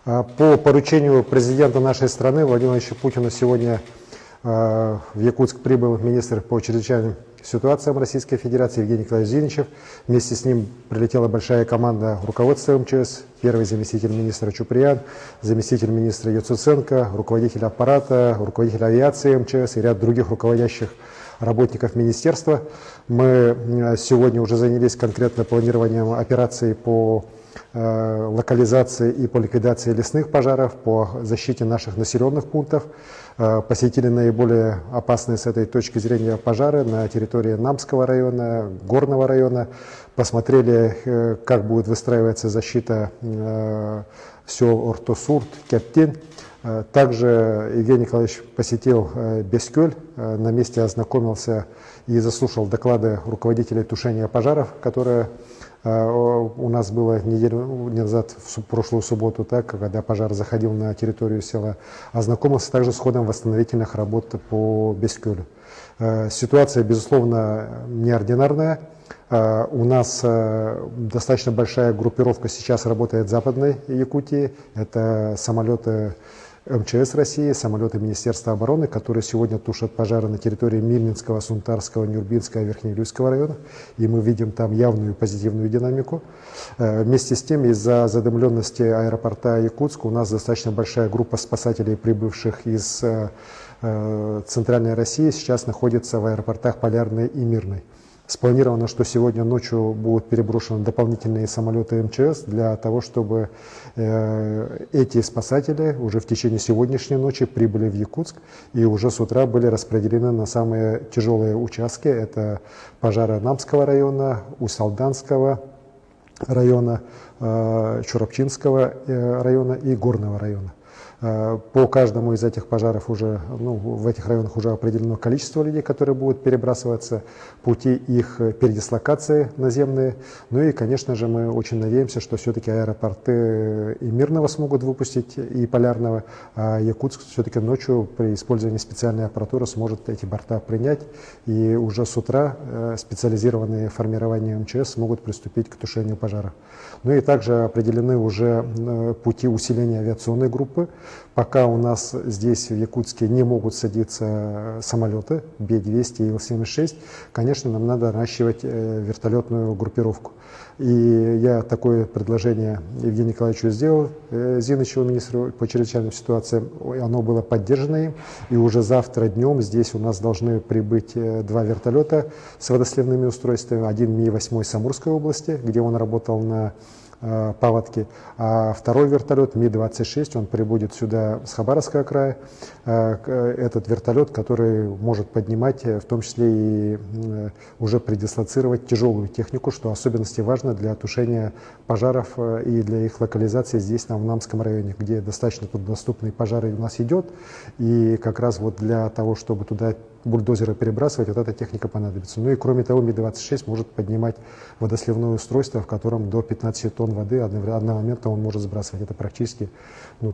По поручению президента нашей страны Владимира Владимировича Путина сегодня в Якутск прибыл министр по чрезвычайным ситуациям Российской Федерации Евгений Николаевич Зиничев. Вместе с ним прилетела большая команда руководства МЧС, первый заместитель министра Чуприян, заместитель министра Яцуценко, руководитель аппарата, руководитель авиации МЧС и ряд других руководящих работников министерства. Мы сегодня уже занялись конкретно планированием операций по локализации и по ликвидации лесных пожаров, по защите наших населенных пунктов. Посетили наиболее опасные с этой точки зрения пожары на территории Намского района, Горного района. Посмотрели, как будет выстраиваться защита сел Ортосурт, Кептин. Также Евгений Николаевич посетил Бескёль, на месте ознакомился и заслушал доклады руководителей тушения пожаров, которые у нас было неделю назад, в прошлую субботу, так, когда пожар заходил на территорию села, ознакомился также с ходом восстановительных работ по Бескёлю. Ситуация, безусловно, неординарная. У нас достаточно большая группировка сейчас работает в Западной Якутии. Это самолеты МЧС России, самолеты Министерства обороны, которые сегодня тушат пожары на территории Мирнинского, Сунтарского, Нюрбинского, Верхнеюрьского района. И мы видим там явную позитивную динамику. Вместе с тем, из-за задымленности аэропорта Якутска у нас достаточно большая группа спасателей, прибывших из Центральной России, сейчас находится в аэропортах Полярный и Мирный. Спланировано, что сегодня ночью будут переброшены дополнительные самолеты МЧС для того, чтобы эти спасатели уже в течение сегодняшней ночи прибыли в Якутск и уже с утра были распределены на самые тяжелые участки. Это пожары Намского района, Усалданского района, Чурапчинского района и Горного района. По каждому из этих пожаров уже, в этих районах уже определено количество людей, которые будут перебрасываться, пути их передислокации наземные. Ну и, конечно же, мы очень надеемся, что все-таки аэропорты и Мирного смогут выпустить, и Полярного, а Якутск все-таки ночью при использовании специальной аппаратуры сможет эти борта принять. И уже с утра специализированные формирования МЧС смогут приступить к тушению пожаров. Ну и также определены уже пути усиления авиационной группы. Пока у нас здесь, в Якутске, не могут садиться самолеты Б-200 и Ил-76, конечно, нам надо наращивать вертолетную группировку. И я такое предложение Евгению Николаевичу сделал, Зинычеву, министру по чрезвычайным ситуациям, оно было поддержано им. И уже завтра днем здесь у нас должны прибыть 2 вертолета с водосливными устройствами. Один Ми-8 Самурской области, где он работал на паводки, а второй вертолет Ми-26, он прибудет сюда с Хабаровского края. Этот вертолет, который может поднимать, в том числе и уже предислоцировать тяжелую технику, что особенности важно для тушения пожаров и для их локализации здесь, в Намском районе, где достаточно труднодоступные пожары у нас идет. И как раз вот для того, чтобы туда бульдозеры перебрасывать, вот эта техника понадобится. Ну и кроме того, Ми-26 может поднимать водосливное устройство, в котором до 15 тонн воды одномоментно он может сбрасывать. Это практически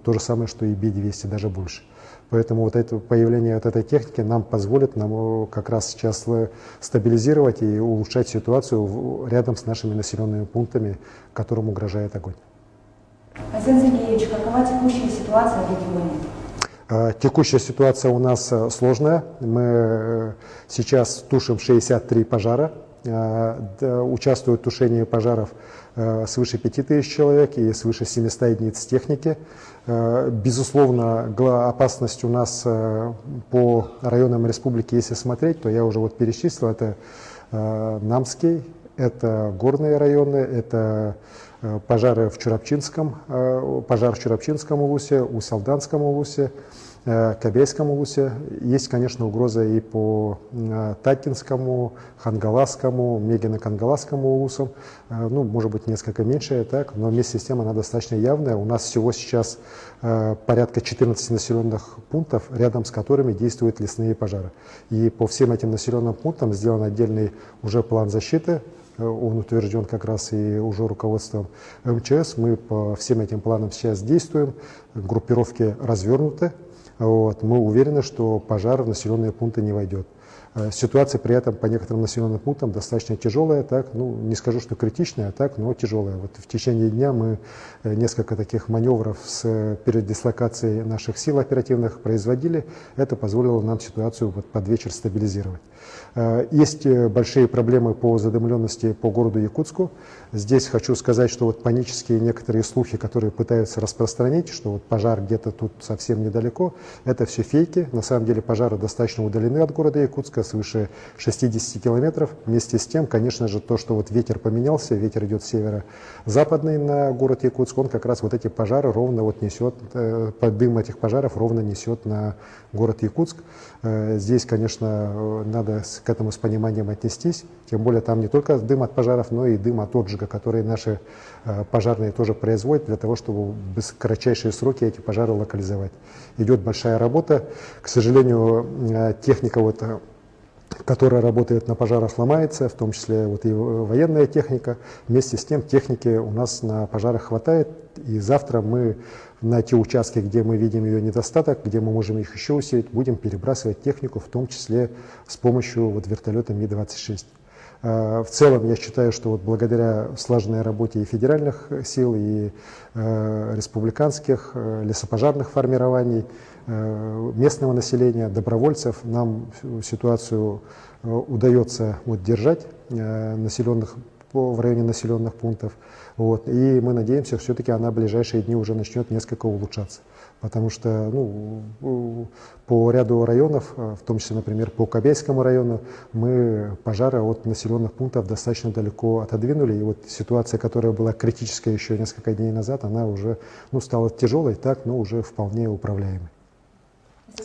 то же самое, что и Би-200, даже больше. Поэтому вот это появление вот этой техники нам позволит как раз сейчас стабилизировать и улучшать ситуацию рядом с нашими населенными пунктами, которым угрожает огонь. Азен Сергеевич, какова текущая ситуация в регионе? Текущая ситуация у нас сложная. Мы сейчас тушим 63 пожара. Участвуют в тушении пожаров свыше 5000 человек и свыше 700 единиц техники. Безусловно, опасность у нас по районам республики, если смотреть, то я уже перечислил, это Намский, это горные районы, это пожары в Чурапчинском, пожар в Чурапчинском улусе, Усалданском улусе, Кобейском улусе. Есть, конечно, угроза и по Татинскому, Хангаласскому, Мегино-Кангаласскому улусам. Может быть, несколько меньше, так, но вместе с тем она достаточно явная. У нас всего сейчас порядка 14 населенных пунктов, рядом с которыми действуют лесные пожары. И по всем этим населенным пунктам сделан отдельный уже план защиты. Он утвержден как раз и уже руководством МЧС. Мы по всем этим планам сейчас действуем, группировки развернуты. Мы уверены, что пожар в населенные пункты не войдет. Ситуация при этом по некоторым населенным пунктам достаточно тяжелая, так, ну, не скажу, что критичная, так, но тяжелая. Вот в течение дня мы несколько таких маневров с передислокацией наших сил оперативных производили. Это позволило нам ситуацию вот под вечер стабилизировать. Есть большие проблемы по задымленности по городу Якутску. Здесь хочу сказать, что вот панические некоторые слухи, которые пытаются распространить, что вот пожар где-то тут совсем недалеко, это все фейки. На самом деле пожары достаточно удалены от города Якутска, свыше 60 километров. Вместе с тем, конечно же, то, что вот ветер поменялся, ветер идет северо-западный на город Якутск, он как раз вот эти пожары ровно вот несет, дым этих пожаров ровно несет на город Якутск. Здесь, конечно, надо к этому с пониманием отнестись, тем более там не только дым от пожаров, но и дым от отжига, которые наши пожарные тоже производят для того, чтобы в кратчайшие сроки эти пожары локализовать. Идет большая работа. К сожалению, техника, которая работает на пожарах, ломается, в том числе вот и военная техника. Вместе с тем техники у нас на пожарах хватает, и завтра мы на те участки, где мы видим ее недостаток, где мы можем их еще усилить, будем перебрасывать технику, в том числе с помощью вот вертолета Ми-26. В целом, я считаю, что вот благодаря слаженной работе и федеральных сил, и республиканских лесопожарных формирований, местного населения, добровольцев, нам ситуацию удается вот держать в районе населенных пунктов. Вот. И мы надеемся, все-таки она в ближайшие дни уже начнет несколько улучшаться. Потому что по ряду районов, в том числе, например, по Кобяйскому району, мы пожары от населенных пунктов достаточно далеко отодвинули. И вот ситуация, которая была критическая еще несколько дней назад, она уже стала тяжелой, так, но уже вполне управляемой.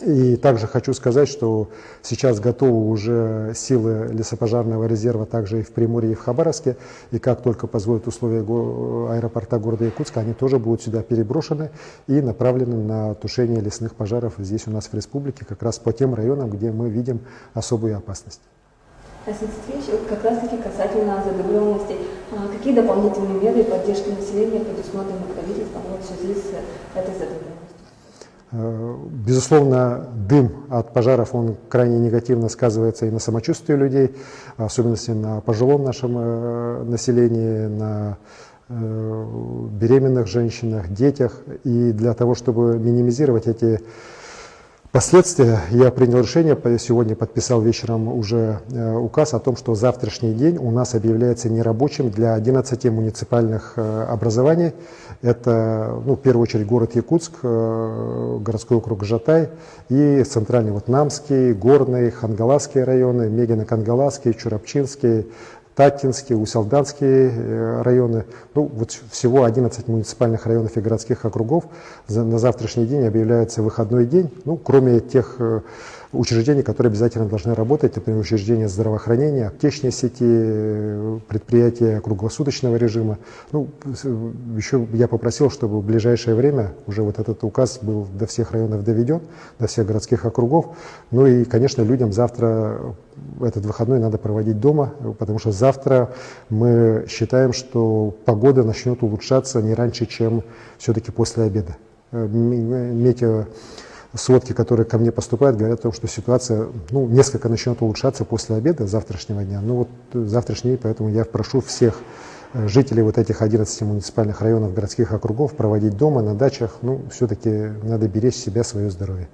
И также хочу сказать, что сейчас готовы уже силы лесопожарного резерва также и в Приморье, и в Хабаровске. И как только позволят условия аэропорта города Якутска, они тоже будут сюда переброшены и направлены на тушение лесных пожаров здесь у нас в республике, как раз по тем районам, где мы видим особую опасность. Как раз таки касательно задымленности, какие дополнительные меры поддержки населения предусмотрены правительством в связи с этой задымленностью? Безусловно, дым от пожаров, он крайне негативно сказывается и на самочувствии людей, в особенности на пожилом нашем населении, на беременных женщинах, детях. И для того, чтобы минимизировать эти последствия, я принял решение, сегодня подписал вечером уже указ о том, что завтрашний день у нас объявляется нерабочим для 11 муниципальных образований. Это, в первую очередь, город Якутск, городской округ Жатай и центральный Намский, Горный, Хангаласские районы, Мегино-Кангаласский, Чурапчинский, Татинский, Усалданские районы. Всего 11 муниципальных районов и городских округов на завтрашний день объявляется выходной день, кроме тех учреждений, которые обязательно должны работать, например, учреждения здравоохранения, аптечные сети, предприятия круглосуточного режима. Еще я попросил, чтобы в ближайшее время уже вот этот указ был до всех районов доведен, до всех городских округов. И, конечно, людям завтра этот выходной надо проводить дома, потому что завтра мы считаем, что погода начнет улучшаться не раньше, чем все-таки после обеда. Сводки, которые ко мне поступают, говорят о том, что ситуация несколько начнет улучшаться после обеда завтрашнего дня. Завтрашний день, поэтому я прошу всех жителей этих 11 муниципальных районов, городских округов проводить дома, на дачах. Все-таки надо беречь себя, свое здоровье.